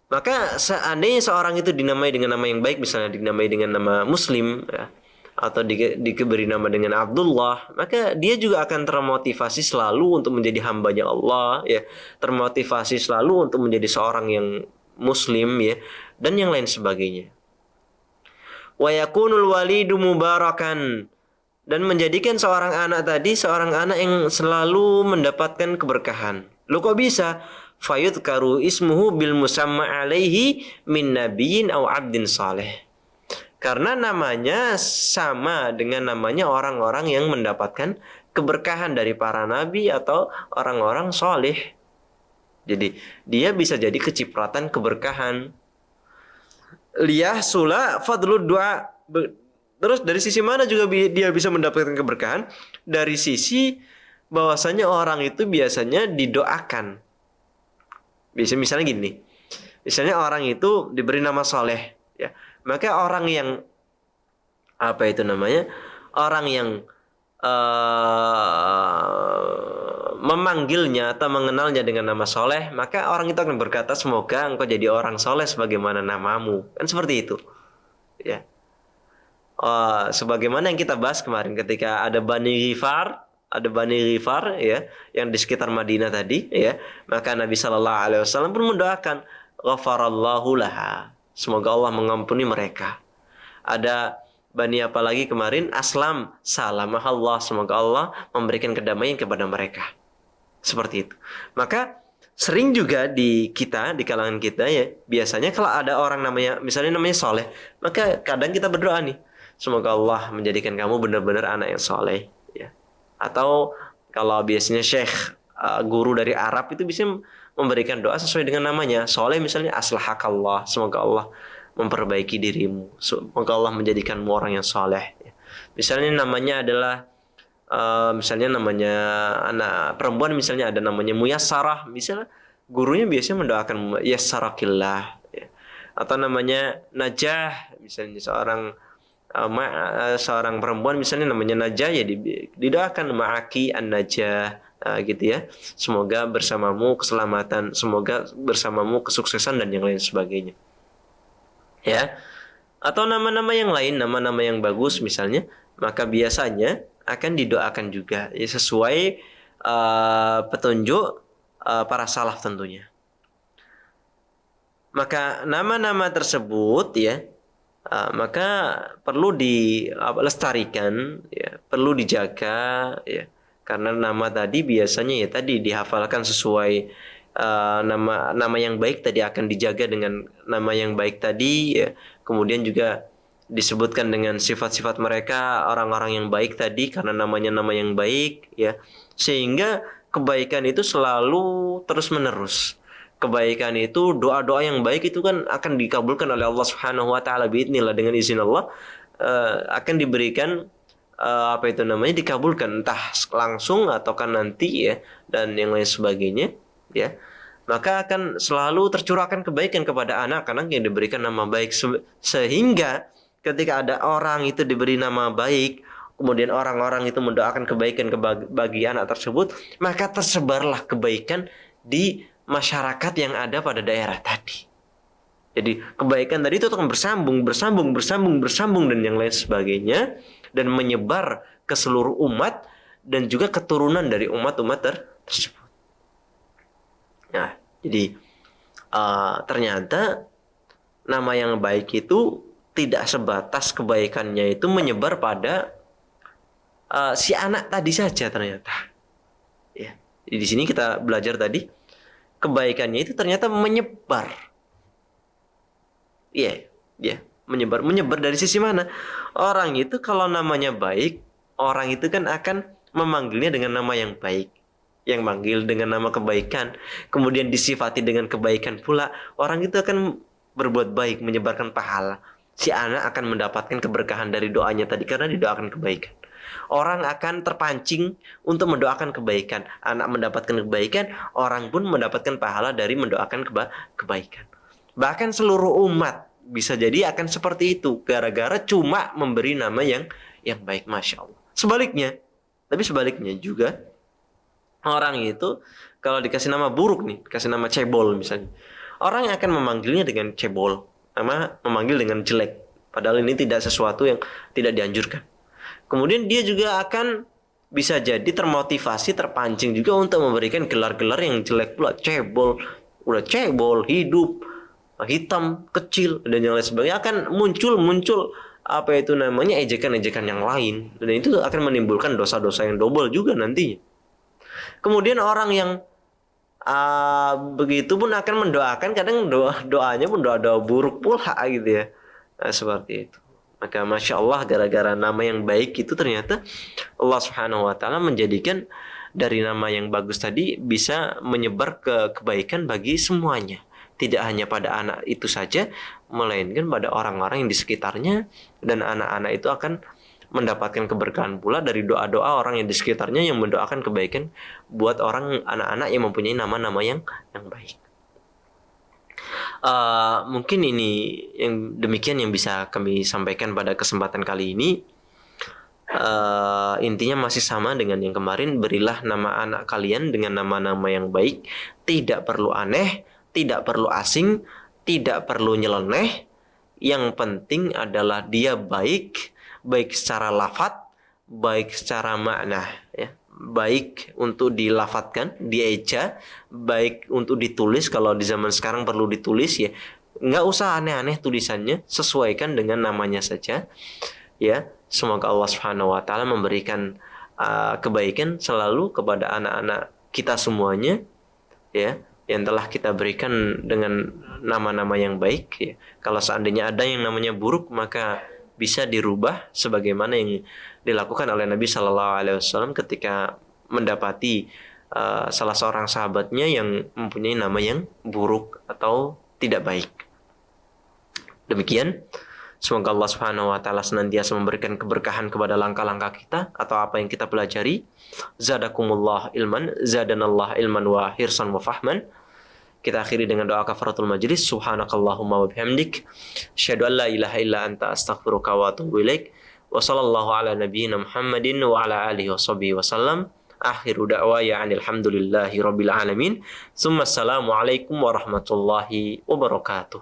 Maka seandainya seorang itu dinamai dengan nama yang baik, misalnya dinamai dengan nama Muslim ya, atau diberi nama dengan Abdullah, maka dia juga akan termotivasi selalu untuk menjadi hambanya Allah ya, termotivasi selalu untuk menjadi seorang yang Muslim ya, dan yang lain sebagainya. Wa yakunul walidu mubarakan, dan menjadikan seorang anak tadi seorang anak yang selalu mendapatkan keberkahan. Loh kok bisa? Fayudhkaru ismuhu bil musamma alaihi min nabiyyin aw abdin saleh. Karena namanya sama dengan namanya orang-orang yang mendapatkan keberkahan dari para nabi atau orang-orang soleh. Jadi dia bisa jadi kecipratan keberkahan. Liyahsula fadlud du'a. Terus dari sisi mana juga dia bisa mendapatkan keberkahan? Dari sisi bahwasanya orang itu biasanya didoakan. Misalnya gini, misalnya orang itu diberi nama soleh, ya, maka orang yang orang yang memanggilnya atau mengenalnya dengan nama soleh, maka orang itu akan berkata semoga engkau jadi orang soleh sebagaimana namamu, kan seperti itu, ya. Sebagaimana yang kita bahas kemarin ketika ada Bani Ghifar ya yang di sekitar Madinah tadi ya, maka Nabi sallallahu alaihi wasallam pun mendoakan ghafarallahu laha, semoga Allah mengampuni mereka. Ada Bani apa lagi kemarin, Aslam, salamahallah, semoga Allah memberikan kedamaian kepada mereka. Seperti itu. Maka sering juga di kalangan kita ya, biasanya kalau ada orang misalnya namanya soleh, maka kadang kita berdoa nih, semoga Allah menjadikan kamu benar-benar anak yang soleh ya. Atau kalau biasanya syekh guru dari Arab itu bisa memberikan doa sesuai dengan namanya. Soleh misalnya aslahakallah, semoga Allah memperbaiki dirimu, semoga Allah menjadikanmu orang yang soleh. Misalnya namanya adalah misalnya namanya anak perempuan, misalnya ada namanya Muyassarah, misalnya gurunya biasanya mendoakan yassarakillah ya. Atau namanya Najah, misalnya seorang perempuan misalnya namanya Najah, ya didoakan ma'aki an-najah gitu ya, semoga bersamamu keselamatan, semoga bersamamu kesuksesan dan yang lain sebagainya ya. Atau nama-nama yang lain, nama-nama yang bagus misalnya, maka biasanya akan didoakan juga ya, sesuai petunjuk para salaf tentunya. Maka nama-nama tersebut ya, maka perlu dilestarikan ya, perlu dijaga ya, karena nama tadi biasanya ya tadi dihafalkan sesuai nama yang baik tadi akan dijaga dengan nama yang baik tadi ya. Kemudian juga disebutkan dengan sifat-sifat mereka orang-orang yang baik tadi karena namanya nama yang baik ya. Sehingga kebaikan itu selalu terus-menerus. Kebaikan itu doa-doa yang baik itu kan akan dikabulkan oleh Allah Subhanahu wa taala biidznillah dengan izin Allah akan diberikan dikabulkan entah langsung ataukah nanti ya dan yang lain sebagainya ya. Maka akan selalu tercurahkan kebaikan kepada anak-anak yang diberikan nama baik sehingga ketika ada orang itu diberi nama baik, kemudian orang-orang itu mendoakan kebaikan bagi anak tersebut, maka tersebarlah kebaikan di masyarakat yang ada pada daerah tadi. Jadi kebaikan tadi itu akan bersambung dan yang lain sebagainya dan menyebar ke seluruh umat dan juga keturunan dari umat-umat tersebut. Nah, jadi ternyata nama yang baik itu tidak sebatas kebaikannya itu menyebar pada si anak tadi saja ternyata. Ya. Jadi di sini kita belajar tadi kebaikannya itu ternyata menyebar. Iya, menyebar dari sisi mana? Orang itu kalau namanya baik, orang itu kan akan memanggilnya dengan nama yang baik. Yang manggil dengan nama kebaikan, kemudian disifati dengan kebaikan pula, orang itu akan berbuat baik, menyebarkan pahala. Si anak akan mendapatkan keberkahan dari doanya tadi karena didoakan kebaikan. Orang akan terpancing untuk mendoakan kebaikan. Anak mendapatkan kebaikan, orang pun mendapatkan pahala dari mendoakan kebaikan. Bahkan seluruh umat bisa jadi akan seperti itu gara-gara cuma memberi nama yang baik, masya Allah. Sebaliknya juga orang itu kalau dikasih nama buruk nih, dikasih nama cebol misalnya, orang akan memanggilnya dengan cebol, memanggil dengan jelek. Padahal ini tidak sesuatu yang tidak dianjurkan. Kemudian dia juga akan bisa jadi termotivasi, terpancing juga untuk memberikan gelar-gelar yang jelek pula. Cebol, udah cebol, hidup, hitam, kecil, dan yang lain sebagainya. Akan muncul ejekan-ejekan yang lain. Dan itu akan menimbulkan dosa-dosa yang double juga nantinya. Kemudian orang yang begitu pun akan mendoakan, kadang doanya pun doa-doa buruk pula gitu ya. Nah, seperti itu. Maka masya Allah gara-gara nama yang baik itu ternyata Allah Subhanahu wa taala menjadikan dari nama yang bagus tadi bisa menyebar kebaikan bagi semuanya. Tidak hanya pada anak itu saja, melainkan pada orang-orang yang di sekitarnya, dan anak-anak itu akan mendapatkan keberkahan pula dari doa-doa orang yang di sekitarnya yang mendoakan kebaikan buat anak-anak yang mempunyai nama-nama yang baik. Mungkin ini yang demikian yang bisa kami sampaikan pada kesempatan kali ini. Intinya masih sama dengan yang kemarin. Berilah nama anak kalian dengan nama-nama yang baik. Tidak perlu aneh, tidak perlu asing, tidak perlu nyeleneh. Yang penting adalah dia baik secara lafadz, baik secara makna ya. Baik untuk dilafatkan, dieja, baik untuk ditulis. Kalau di zaman sekarang perlu ditulis ya, nggak usah aneh-aneh tulisannya, sesuaikan dengan namanya saja ya. Semoga Allah Subhanahu wa taala memberikan kebaikan selalu kepada anak-anak kita semuanya ya, yang telah kita berikan dengan nama-nama yang baik ya. Kalau seandainya ada yang namanya buruk, maka bisa dirubah sebagaimana yang dilakukan oleh Nabi Shallallahu Alaihi Wasallam ketika mendapati salah seorang sahabatnya yang mempunyai nama yang buruk atau tidak baik. Demikian, semoga Allah Subhanahu Wa Taala senantiasa memberikan keberkahan kepada langkah-langkah kita atau apa yang kita pelajari. Zadakumullah ilman, zadanallah ilman wa hirsan wa fahman. Kita akhiri dengan doa kafaratul majlis. Subhanakallahumma wa bihamdik, asyhadu an la ilaha illa anta, astaghfiruka wa atubu ilaik. Wa sallallahu ala nabiyyina Muhammadin wa ala alihi washabihi wasallam. Akhiru da'waya alhamdulillahi rabbil alamin. Tsumma assalamu alaikum warahmatullahi wabarakatuh.